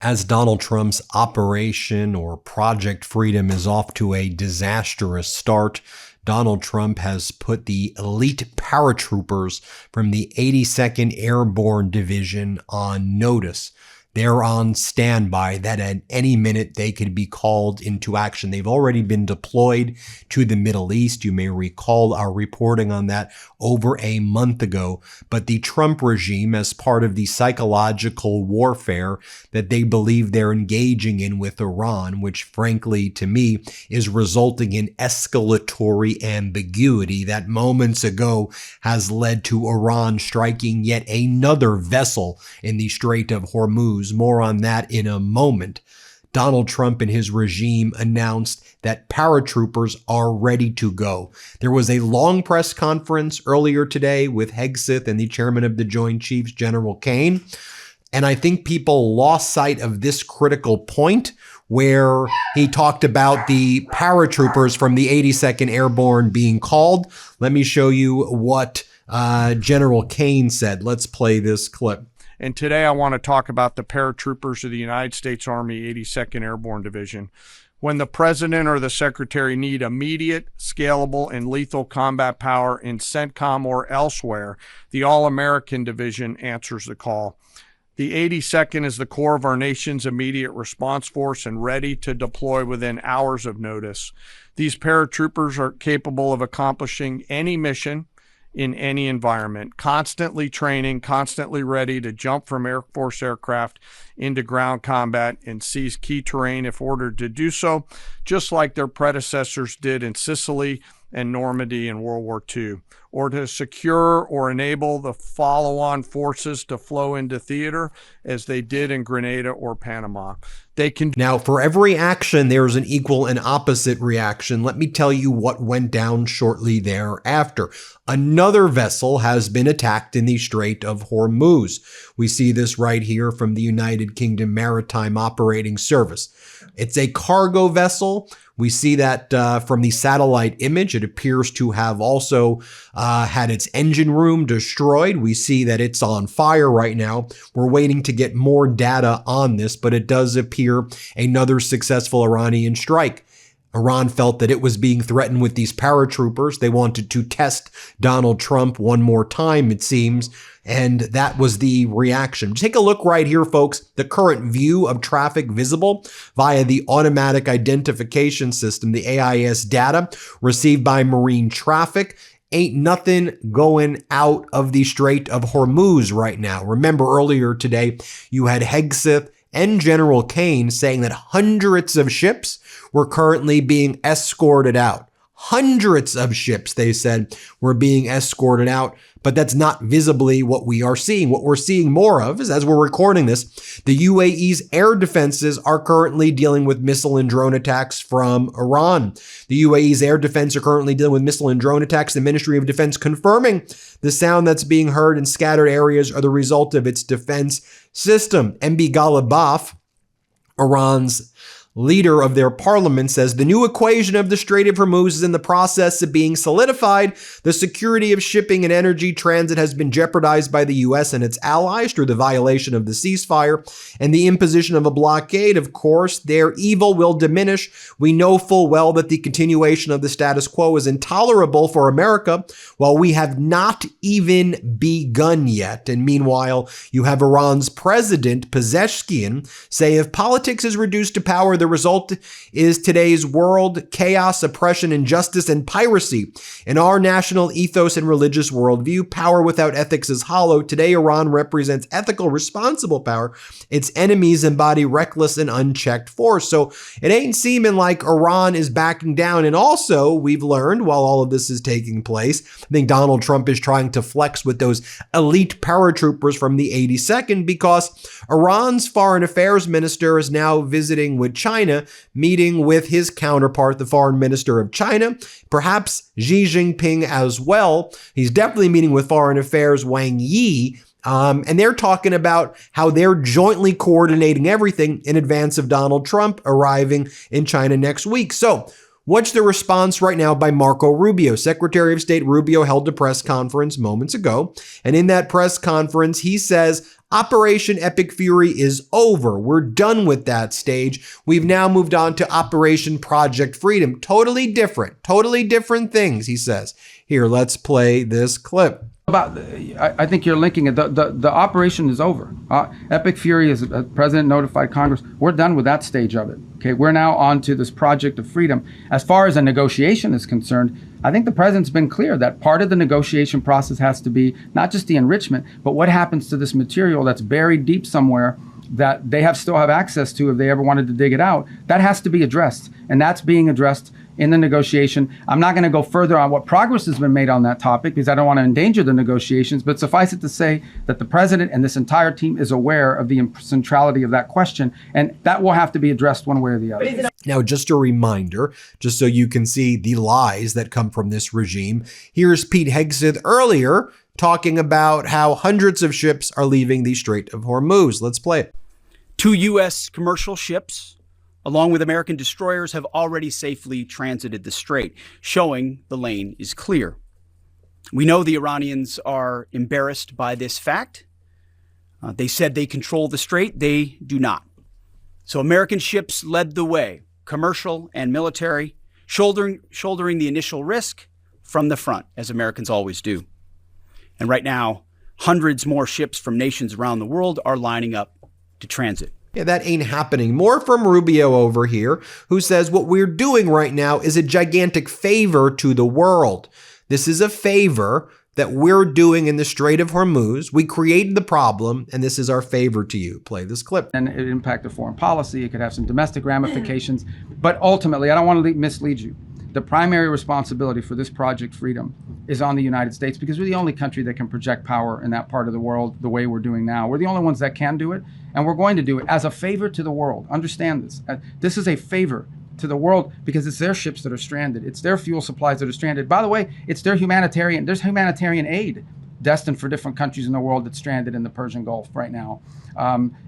As Donald Trump's Operation or Project Freedom is off to a disastrous start, Donald Trump has put the elite paratroopers from the 82nd Airborne Division on notice. They're on standby that at any minute they could be called into action. They've already been deployed to the Middle East. You may recall our reporting on that over a month ago. But the Trump regime, as part of the psychological warfare that they believe they're engaging in with Iran, which frankly to me is resulting in escalatory ambiguity that moments ago has led to Iran striking yet another vessel in the Strait of Hormuz. More on that in a moment. Donald Trump and his regime announced that paratroopers are ready to go. There was a long press conference earlier today with Hegseth and the chairman of the Joint Chiefs, General Kane. And I think people lost sight of this critical point where he talked about the paratroopers from the 82nd Airborne being called. Let me show you what General Kane said. Let's play this clip. And today I want to talk about the paratroopers of the United States Army 82nd Airborne Division. When the president or the secretary need immediate, scalable, and lethal combat power in CENTCOM or elsewhere, the All-American Division answers the call. The 82nd is the core of our nation's immediate response force and ready to deploy within hours of notice. These paratroopers are capable of accomplishing any mission in any environment, constantly training, constantly ready to jump from Air Force aircraft into ground combat and seize key terrain if ordered to do so, just like their predecessors did in Sicily and Normandy in World War II, or to secure or enable the follow-on forces to flow into theater as they did in Grenada or Panama. They can. Now, for every action, there's an equal and opposite reaction. Let me tell you what went down shortly thereafter. Another vessel has been attacked in the Strait of Hormuz. We see this right here from the United Kingdom Maritime Operating Service. It's a cargo vessel. We see that from the satellite image. It appears to have also had its engine room destroyed. We see that it's on fire right now. We're waiting to get more data on this, but it does appear another successful Iranian strike. Iran felt that it was being threatened with these paratroopers. They wanted to test Donald Trump one more time, it seems, and that was the reaction. Take a look right here, folks. The current view of traffic visible via the automatic identification system, the AIS data received by marine traffic. Ain't nothing going out of the Strait of Hormuz right now. Remember earlier today, you had Hegseth and General Kane saying that hundreds of ships were currently being escorted out. Hundreds of ships, they said, were being escorted out, but that's not visibly what we are seeing. What we're seeing more of is, as we're recording this, the UAE's air defenses are currently dealing with missile and drone attacks from Iran. The UAE's air defense are currently dealing with missile and drone attacks. The Ministry of Defense confirming the sound that's being heard in scattered areas are the result of its defense system. MB Ghalibaf, Iran's leader of their parliament, says the new equation of the Strait of Hormuz is in the process of being solidified. The security of shipping and energy transit has been jeopardized by the U.S. and its allies through the violation of the ceasefire and the imposition of a blockade. Of course, their evil will diminish. We know full well that the continuation of the status quo is intolerable for America, while we have not even begun yet. And meanwhile, you have Iran's president, Pezeshkian, say if politics is reduced to power, the result is today's world: chaos, oppression, injustice, and piracy. In our national ethos and religious worldview, power without ethics is hollow. Today, Iran represents ethical, responsible power. Its enemies embody reckless and unchecked force. So it ain't seeming like Iran is backing down. And also, we've learned while all of this is taking place, I think Donald Trump is trying to flex with those elite paratroopers from the 82nd because Iran's foreign affairs minister is now visiting with China, meeting with his counterpart, the foreign minister of China, perhaps Xi Jinping as well. He's definitely meeting with foreign affairs Wang Yi, and they're talking about how they're jointly coordinating everything in advance of Donald Trump arriving in China next week. So what's the response right now by Marco Rubio? Secretary of State Rubio held a press conference moments ago, and in that press conference, he says, Operation Epic Fury is over. We're done with that stage. We've now moved on to Operation Project Freedom. Totally different things, he says. Here, let's play this clip. I think you're linking it. The operation is over. Epic Fury, as the president notified Congress, we're done with that stage of it. Okay, we're now on to this project of freedom. As far as a negotiation is concerned, I think the president's been clear that part of the negotiation process has to be not just the enrichment, but what happens to this material that's buried deep somewhere that they still have access to if they ever wanted to dig it out. That has to be addressed, and that's being addressed in the negotiation. I'm not going to go further on what progress has been made on that topic because I don't want to endanger the negotiations, but suffice it to say that the president and this entire team is aware of the centrality of that question, and that will have to be addressed one way or the other. Now, just a reminder, just so you can see the lies that come from this regime, here's Pete Hegseth earlier talking about how hundreds of ships are leaving the Strait of Hormuz. Let's play it. 2 U.S. commercial ships, along with American destroyers, have already safely transited the strait, showing the lane is clear. We know the Iranians are embarrassed by this fact. They said they control the strait. They do not. So American ships led the way, commercial and military, shouldering the initial risk from the front, as Americans always do. And right now, hundreds more ships from nations around the world are lining up to transit. Yeah, that ain't happening. More from Rubio over here, who says what we're doing right now is a gigantic favor to the world. This is a favor that we're doing in the Strait of Hormuz. We created the problem, and this is our favor to you. Play this clip. And it impacted foreign policy. It could have some domestic ramifications. But ultimately, I don't want to mislead you. The primary responsibility for this Project Freedom is on the United States because we're the only country that can project power in that part of the world the way we're doing now. We're the only ones that can do it, and we're going to do it as a favor to the world. Understand this. This is a favor to the world because it's their ships that are stranded. It's their fuel supplies that are stranded. By the way, it's there's humanitarian aid destined for different countries in the world that's stranded in the Persian Gulf right now.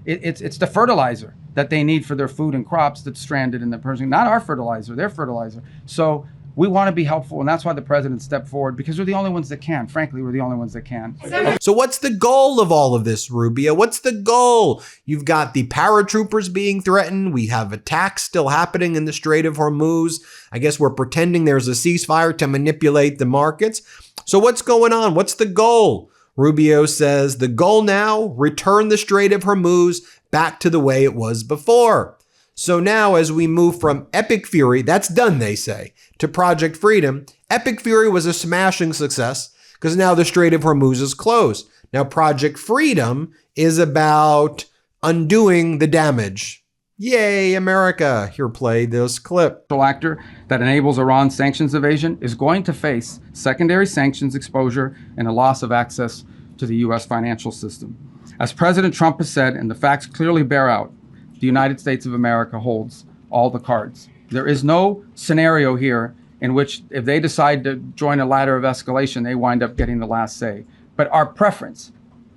It's the fertilizer that they need for their food and crops that's stranded in the Persian, not our fertilizer, their fertilizer. So we want to be helpful, and that's why the president stepped forward, because we're the only ones that can. Frankly, we're the only ones that can. So what's the goal of all of this, Rubio? What's the goal? You've got the paratroopers being threatened. We have attacks still happening in the Strait of Hormuz. I guess we're pretending there's a ceasefire to manipulate the markets. So what's going on? What's the goal? Rubio says the goal now, return the Strait of Hormuz back to the way it was before. So now as we move from Epic Fury, that's done, they say, to Project Freedom, Epic Fury was a smashing success because now the Strait of Hormuz is closed. Now Project Freedom is about undoing the damage. Yay, America. Here, play this clip. Actor that enables Iran's sanctions evasion is going to face secondary sanctions exposure and a loss of access to the U.S. financial system. As President Trump has said, and the facts clearly bear out, the United States of America holds all the cards. There is no scenario here in which if they decide to join a ladder of escalation, they wind up getting the last say. But our preference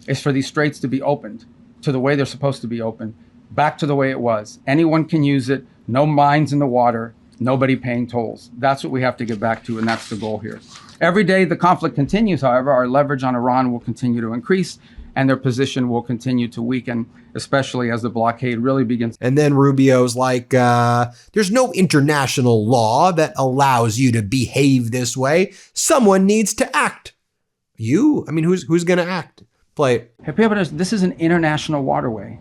is for these straits to be opened to the way they're supposed to be opened, back to the way it was. Anyone can use it, no mines in the water, nobody paying tolls. That's what we have to get back to, and that's the goal here. Every day the conflict continues, however, our leverage on Iran will continue to increase, and their position will continue to weaken, especially as the blockade really begins. And then Rubio's like, there's no international law that allows you to behave this way. Someone needs to act. You? I mean, who's going to act? Play it. Hey, people, this is an international waterway.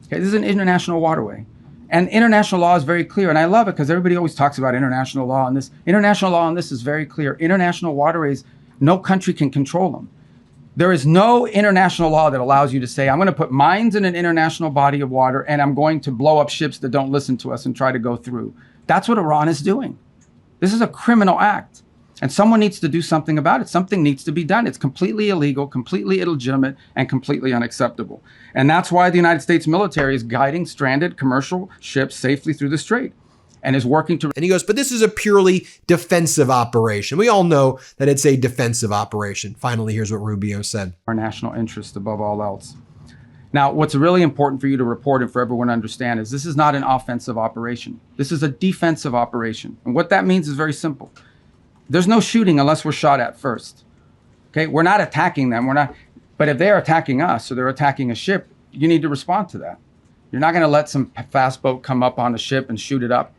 Okay, this is an international waterway. And international law is very clear, and I love it because everybody always talks about international law, and this international law on this is very clear. International waterways, no country can control them. There is no international law that allows you to say, I'm going to put mines in an international body of water and I'm going to blow up ships that don't listen to us and try to go through. That's what Iran is doing. This is a criminal act. And someone needs to do something about it. Something needs to be done. It's completely illegal, completely illegitimate, and completely unacceptable. And that's why the United States military is guiding stranded commercial ships safely through the strait and is working to... And he goes, but this is a purely defensive operation. We all know that it's a defensive operation. Finally, here's what Rubio said. Our national interest above all else. Now, what's really important for you to report and for everyone to understand is this is not an offensive operation. This is a defensive operation. And what that means is very simple. There's no shooting unless we're shot at first. Okay, we're not attacking them. But if they're attacking us or they're attacking a ship, you need to respond to that. You're not going to let some fast boat come up on a ship and shoot it up.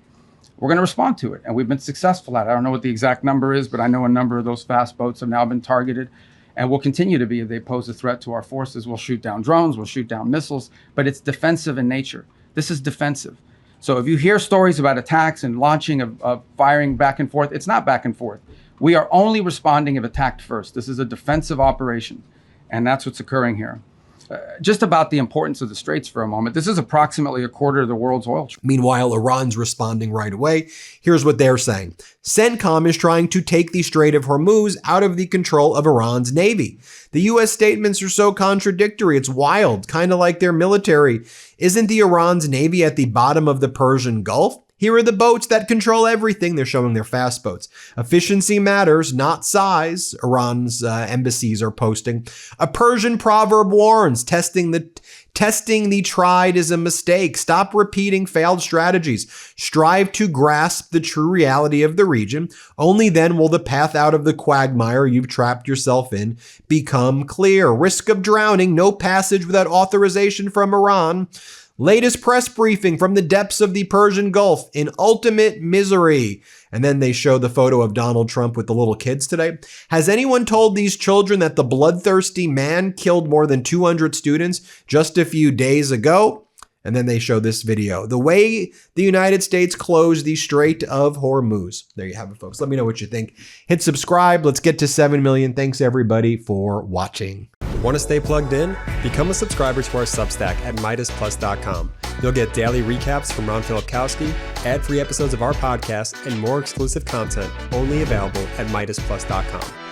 We're going to respond to it. And we've been successful at it. I don't know what the exact number is, but I know a number of those fast boats have now been targeted and will continue to be. If they pose a threat to our forces, we'll shoot down drones, we'll shoot down missiles, but it's defensive in nature. This is defensive. So if you hear stories about attacks and launching of firing back and forth, it's not back and forth. We are only responding if attacked first. This is a defensive operation, and that's what's occurring here. Just about the importance of the Straits for a moment. This is approximately a quarter of the world's oil trade. Meanwhile, Iran's responding right away. Here's what they're saying. CENTCOM is trying to take the Strait of Hormuz out of the control of Iran's navy. The U.S. statements are so contradictory. It's wild, kind of like their military. Isn't the Iran's navy at the bottom of the Persian Gulf? Here are the boats that control everything. They're showing their fast boats. Efficiency matters, not size, Iran's embassies are posting. A Persian proverb warns, testing the tried is a mistake. Stop repeating failed strategies. Strive to grasp the true reality of the region. Only then will the path out of the quagmire you've trapped yourself in become clear. Risk of drowning, no passage without authorization from Iran. Latest press briefing from the depths of the Persian Gulf in ultimate misery. And then they show the photo of Donald Trump with the little kids today. Has anyone told these children that the bloodthirsty man killed more than 200 students just a few days ago? And then they show this video. The way the United States closed the Strait of Hormuz. There you have it, folks. Let me know what you think. Hit subscribe. Let's get to 7 million. Thanks, everybody, for watching. Want to stay plugged in? Become a subscriber to our Substack at MeidasPlus.com. You'll get daily recaps from Ron Filipkowski, ad-free episodes of our podcast, and more exclusive content only available at MeidasPlus.com.